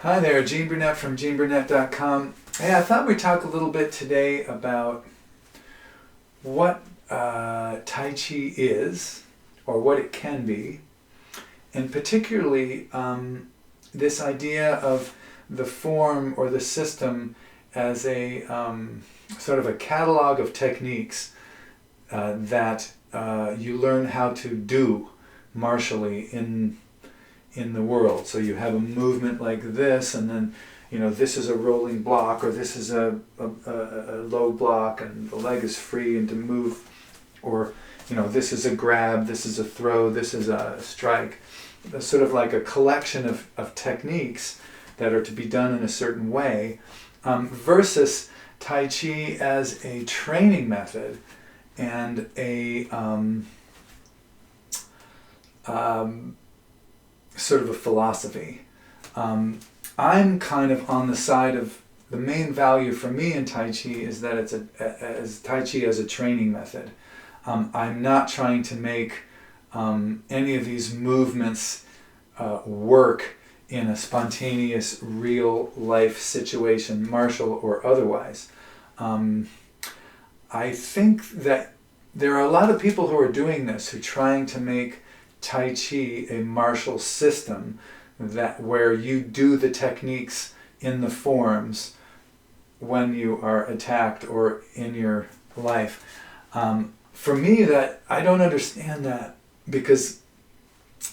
Hi there, Gene Burnett from GeneBurnett.com. Hey, I thought we'd talk a little bit today about what Tai Chi is, or what it can be, and particularly this idea of the form or the system as a sort of a catalog of techniques that you learn how to do martially in the world. So you have a movement like this, and then this is a rolling block, or this is a low block, and the leg is free and to move, or this is a grab, this is a throw, this is a strike. It's sort of like a collection of techniques that are to be done in a certain way, versus Tai Chi as a training method and a sort of a philosophy. I'm kind of on the side of the main value for me in Tai Chi is that it's as Tai Chi as a training method. I'm not trying to make any of these movements work in a spontaneous, real life situation, martial or otherwise. I think that there are a lot of people who are doing this, who are trying to make Tai Chi a martial system where you do the techniques in the forms when you are attacked or in your life. For me, that I don't understand that, because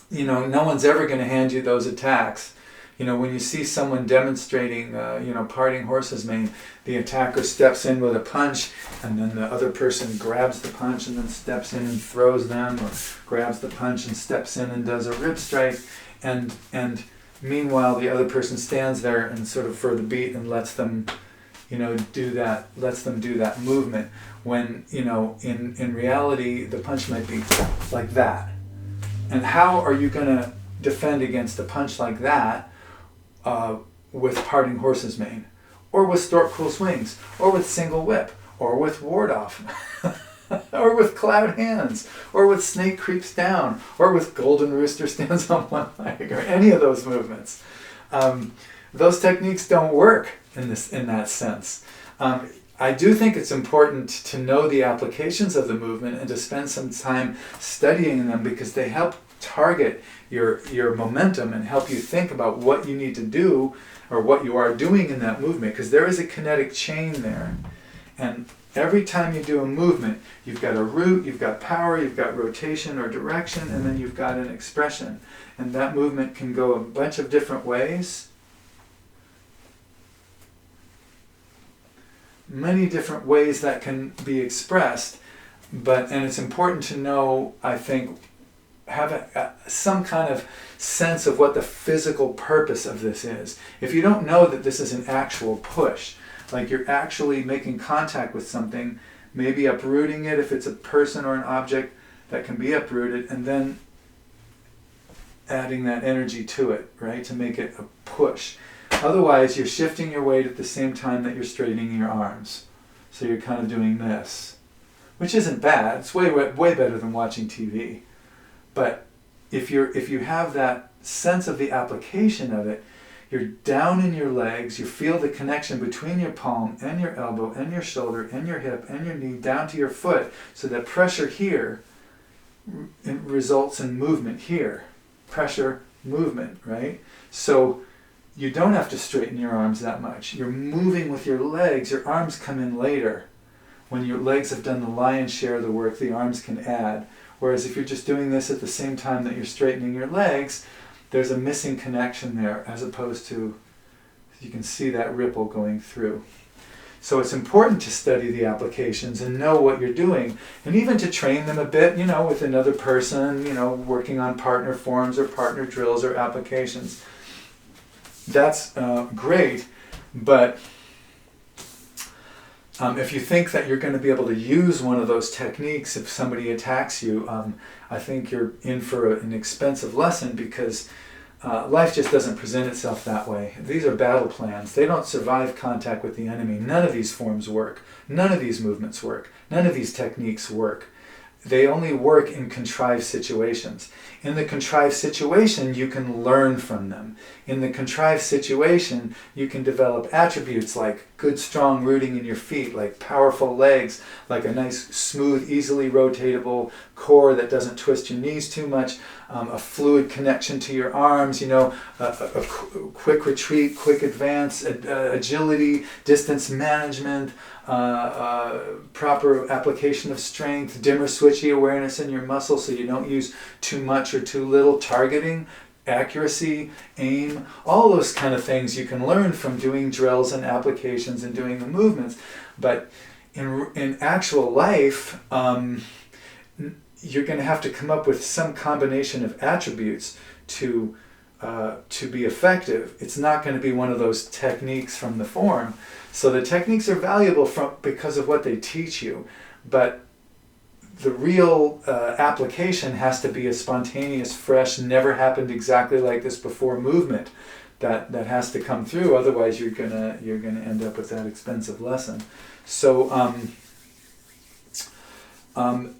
no one's ever going to hand you those attacks. When you see someone demonstrating, parting horse's mane, the attacker steps in with a punch, and then the other person grabs the punch and then steps in and throws them, or grabs the punch and steps in and does a rib strike, and meanwhile the other person stands there and sort of for the beat and lets them do that movement, when in reality the punch might be like that. And how are you going to defend against a punch like that with parting horse's mane, or with stork cool swings, or with single whip, or with ward off, or with cloud hands, or with snake creeps down, or with golden rooster stands on one leg, or any of those movements? Those techniques don't work in that sense. I do think it's important to know the applications of the movement and to spend some time studying them, because they help target your momentum and help you think about what you need to do or what you are doing in that movement, because there is a kinetic chain there. And every time you do a movement, you've got a root, you've got power, you've got rotation or direction, and then you've got an expression. And that movement can go a bunch of different ways. Many different ways that can be expressed, and it's important to know, I think, have some kind of sense of what the physical purpose of this is. If you don't know that this is an actual push, like you're actually making contact with something, maybe uprooting it if it's a person or an object that can be uprooted, and then adding that energy to it, right, to make it a push. Otherwise, you're shifting your weight at the same time that you're straightening your arms. So you're kind of doing this, which isn't bad. It's way better than watching TV. But if you have that sense of the application of it, you're down in your legs, you feel the connection between your palm and your elbow and your shoulder and your hip and your knee down to your foot, so that pressure here results in movement here. Pressure, movement, right? So you don't have to straighten your arms that much. You're moving with your legs. Your arms come in later. When your legs have done the lion's share of the work, the arms can add. Whereas if you're just doing this at the same time that you're straightening your legs, there's a missing connection there, as opposed to, you can see that ripple going through. So it's important to study the applications and know what you're doing, and even to train them a bit, with another person, working on partner forms or partner drills or applications. That's great, but if you think that you're going to be able to use one of those techniques if somebody attacks you, I think you're in for an expensive lesson, because life just doesn't present itself that way. These are battle plans. They don't survive contact with the enemy. None of these forms work. None of these movements work. None of these techniques work. they only work in contrived situations. In the contrived situation, you can learn from them. In the contrived situation, you can develop attributes like good, strong rooting in your feet, like powerful legs, like a nice, smooth, easily rotatable core that doesn't twist your knees too much, a fluid connection to your arms, a quick retreat, quick advance, agility, distance management, proper application of strength, dimmer switchy awareness in your muscles so you don't use too much or too little, targeting, accuracy, aim, all those kind of things you can learn from doing drills and applications and doing the movements. But in actual life, you're going to have to come up with some combination of attributes to be effective. It's not going to be one of those techniques from the form. So the techniques are valuable because of what they teach you, but the real application has to be a spontaneous, fresh, never happened exactly like this before movement that has to come through. Otherwise, you're gonna end up with that expensive lesson. So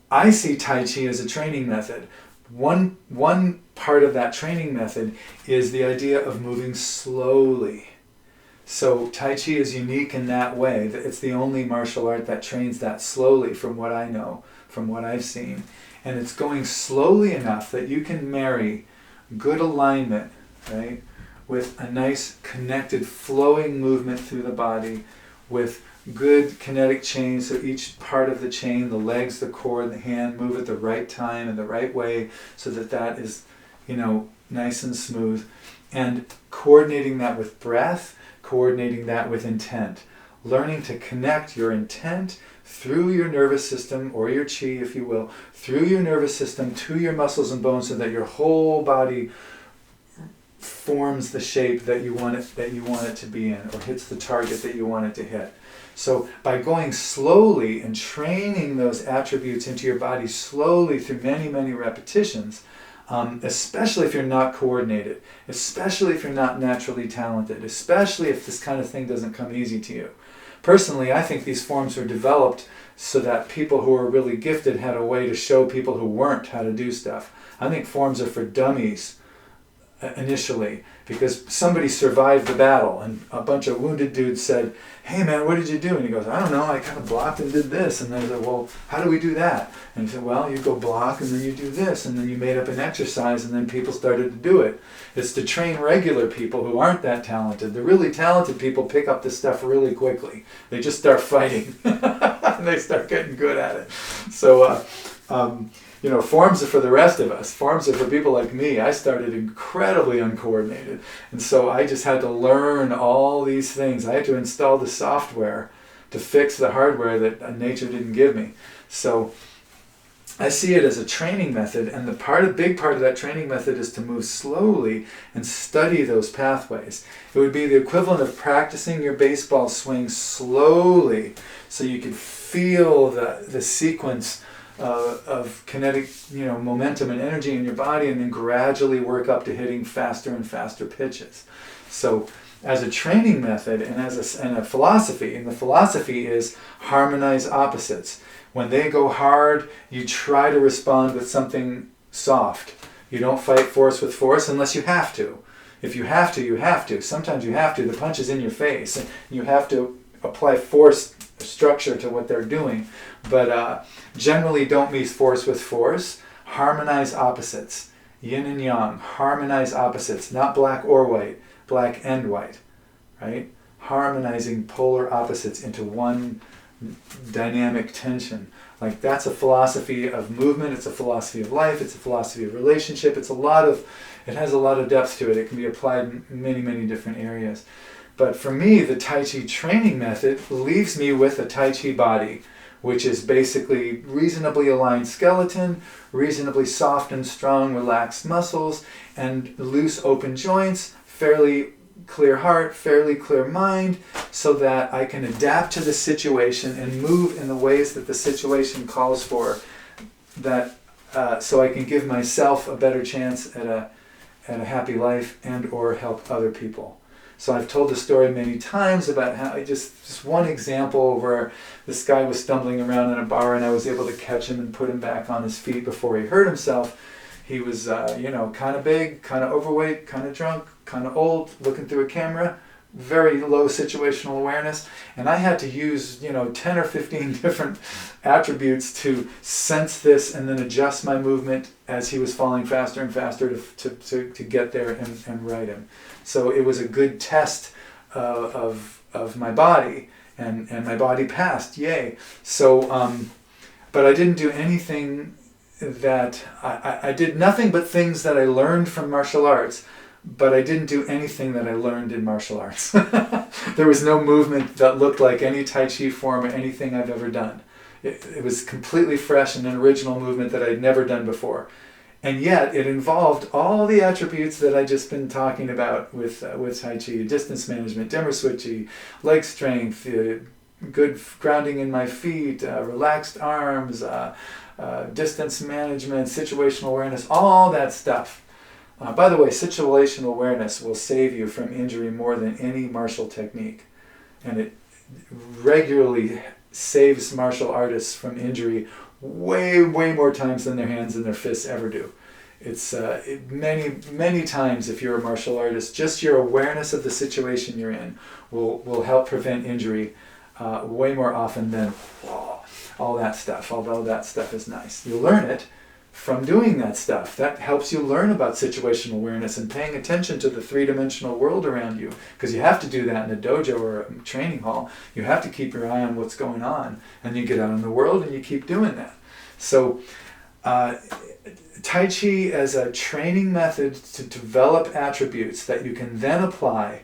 I see Tai Chi as a training method. One part of that training method is the idea of moving slowly. So Tai Chi is unique in that way, that it's the only martial art that trains that slowly, from what I know, from what I've seen. And it's going slowly enough that you can marry good alignment, right, with a nice connected flowing movement through the body, with good kinetic chain, so each part of the chain, the legs, the core, the hand, move at the right time and the right way, so that is, nice and smooth. And coordinating that with breath, coordinating that with intent. Learning to connect your intent through your nervous system, or your chi, if you will, through your nervous system to your muscles and bones, so that your whole body forms the shape that you want it to be in, or hits the target that you want it to hit. So by going slowly and training those attributes into your body slowly through many, many repetitions, especially if you're not coordinated, especially if you're not naturally talented, especially if this kind of thing doesn't come easy to you. Personally, I think these forms were developed so that people who are really gifted had a way to show people who weren't how to do stuff. I think forms are for dummies initially, because somebody survived the battle and a bunch of wounded dudes said, "Hey man, what did you do?" And he goes, "I don't know, I kind of blocked and did this." And they said, "Well, how do we do that?" And he said, "Well, you go block and then you do this." And then you made up an exercise and then people started to do it. It's to train regular people who aren't that talented. The really talented people pick up this stuff really quickly. They just start fighting and they start getting good at it. So, forms are for the rest of us. Forms are for people like me. I started incredibly uncoordinated. And so I just had to learn all these things. I had to install the software to fix the hardware that nature didn't give me. So I see it as a training method, and big part of that training method is to move slowly and study those pathways. It would be the equivalent of practicing your baseball swing slowly so you could feel the sequence of kinetic, momentum and energy in your body, and then gradually work up to hitting faster and faster pitches. So as a training method and and a philosophy, and the philosophy is harmonize opposites. When they go hard, you try to respond with something soft. You don't fight force with force unless you have to. If you have to, you have to. Sometimes you have to. The punch is in your face, and you have to apply force structure to what they're doing. But generally don't meet force with force. Harmonize opposites. Yin and yang. Harmonize opposites. Not black or white. Black and white. Right? Harmonizing polar opposites into one dynamic tension. Like, that's a philosophy of movement. It's a philosophy of life. It's a philosophy of relationship. It has a lot of depth to it. It can be applied in many, many different areas. But for me, the Tai Chi training method leaves me with a Tai Chi body, which is basically reasonably aligned skeleton, reasonably soft and strong, relaxed muscles, and loose, open joints, fairly clear heart, fairly clear mind, so that I can adapt to the situation and move in the ways that the situation calls for, so I can give myself a better chance at a happy life and or help other people. So I've told the story many times about how just one example where this guy was stumbling around in a bar and I was able to catch him and put him back on his feet before he hurt himself. He was, kind of big, kind of overweight, kind of drunk, kind of old, looking through a camera, very low situational awareness. And I had to use, 10 or 15 different attributes to sense this and then adjust my movement as he was falling faster and faster to get there and right him. So it was a good test of my body, and my body passed, yay. So, but I didn't do anything that, I did nothing but things that I learned from martial arts, but I didn't do anything that I learned in martial arts. There was no movement that looked like any Tai Chi form or anything I've ever done. It was completely fresh and an original movement that I'd never done before. And yet it involved all the attributes that I've just been talking about with Tai Chi: distance management, dimmer switchy, leg strength, good grounding in my feet, relaxed arms, distance management, situational awareness, all that stuff. By the way, situational awareness will save you from injury more than any martial technique. And it regularly saves martial artists from injury way more times than their hands and their fists ever do. It's many times, if you're a martial artist, just your awareness of the situation you're in will help prevent injury way more often than all that stuff, although that stuff is nice. You learn it from doing that stuff. That helps you learn about situational awareness and paying attention to the three-dimensional world around you, because you have to do that in a dojo or a training hall. You have to keep your eye on what's going on, and you get out in the world and you keep doing that. So Tai Chi as a training method to develop attributes that you can then apply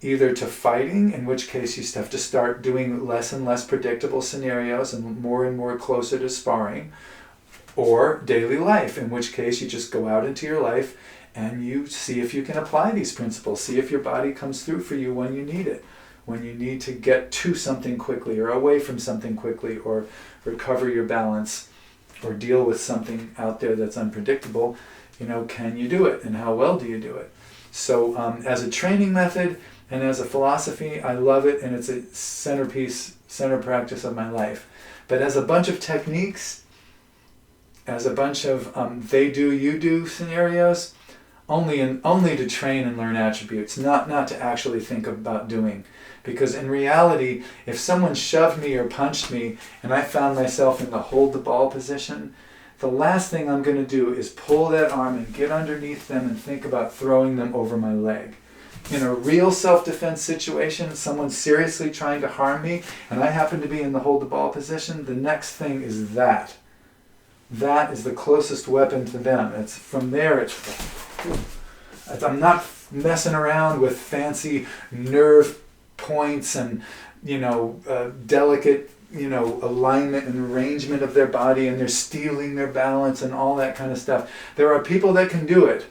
either to fighting, in which case you have to start doing less and less predictable scenarios and more closer to sparring, or daily life, in which case you just go out into your life and you see if you can apply these principles, see if your body comes through for you when you need it, when you need to get to something quickly or away from something quickly, or recover your balance or deal with something out there that's unpredictable. Can you do it, and how well do you do it? So as a training method and as a philosophy, I love it, and it's a center practice of my life. But as a bunch of techniques, as a bunch of they do, you do scenarios, only to train and learn attributes, not to actually think about doing. Because in reality, if someone shoved me or punched me and I found myself in the hold the ball position, the last thing I'm going to do is pull that arm and get underneath them and think about throwing them over my leg. In a real self-defense situation, someone's seriously trying to harm me and I happen to be in the hold the ball position, the next thing is that. That is the closest weapon to them. It's from there, I'm not messing around with fancy nerve points and, delicate, alignment and arrangement of their body, and they're stealing their balance and all that kind of stuff. There are people that can do it.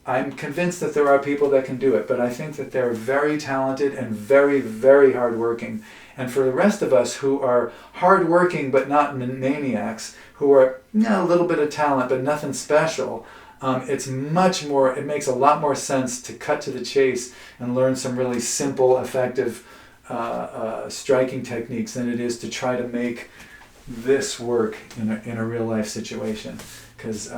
I'm convinced that there are people that can do it, but I think that they're very talented and very, very hardworking. And for the rest of us who are hardworking but not maniacs, who are a little bit of talent but nothing special, it makes a lot more sense to cut to the chase and learn some really simple, effective striking techniques than it is to try to make this work in a real life situation. Because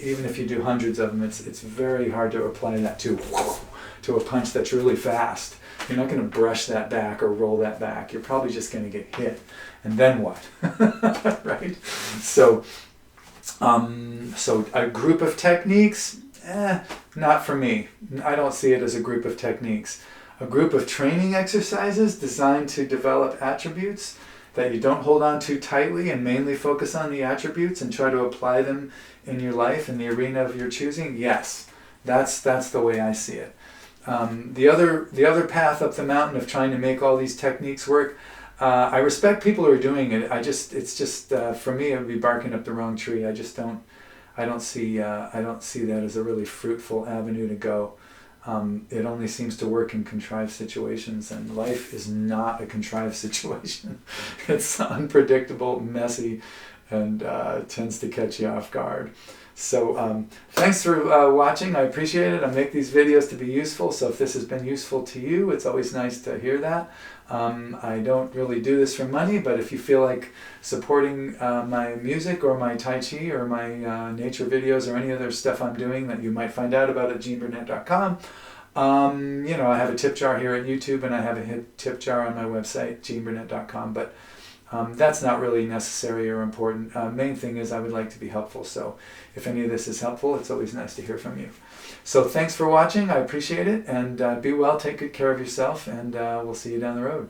even if you do hundreds of them, it's very hard to apply that to a punch that's really fast. You're not going to brush that back or roll that back. You're probably just going to get hit. And then what? Right? So a group of techniques, not for me. I don't see it as a group of techniques. A group of training exercises designed to develop attributes that you don't hold on too tightly and mainly focus on the attributes and try to apply them in your life in the arena of your choosing. Yes, that's the way I see it. The other path up the mountain of trying to make all these techniques work, I respect people who are doing it. For me, it would be barking up the wrong tree. I don't see that as a really fruitful avenue to go. It only seems to work in contrived situations, and life is not a contrived situation. It's unpredictable, messy, and tends to catch you off guard. So thanks for watching. I appreciate it. I make these videos to be useful, so if this has been useful to you, it's always nice to hear that. I don't really do this for money, but if you feel like supporting my music or my Tai Chi or my nature videos or any other stuff I'm doing that you might find out about at GeneBurnett.com, you know, I have a tip jar here at YouTube, and I have a tip jar on my website, GeneBurnett.com, but that's not really necessary or important. Main thing is I would like to be helpful, so if any of this is helpful, it's always nice to hear from you. So thanks for watching. I appreciate it, and be well, take good care of yourself, and we'll see you down the road.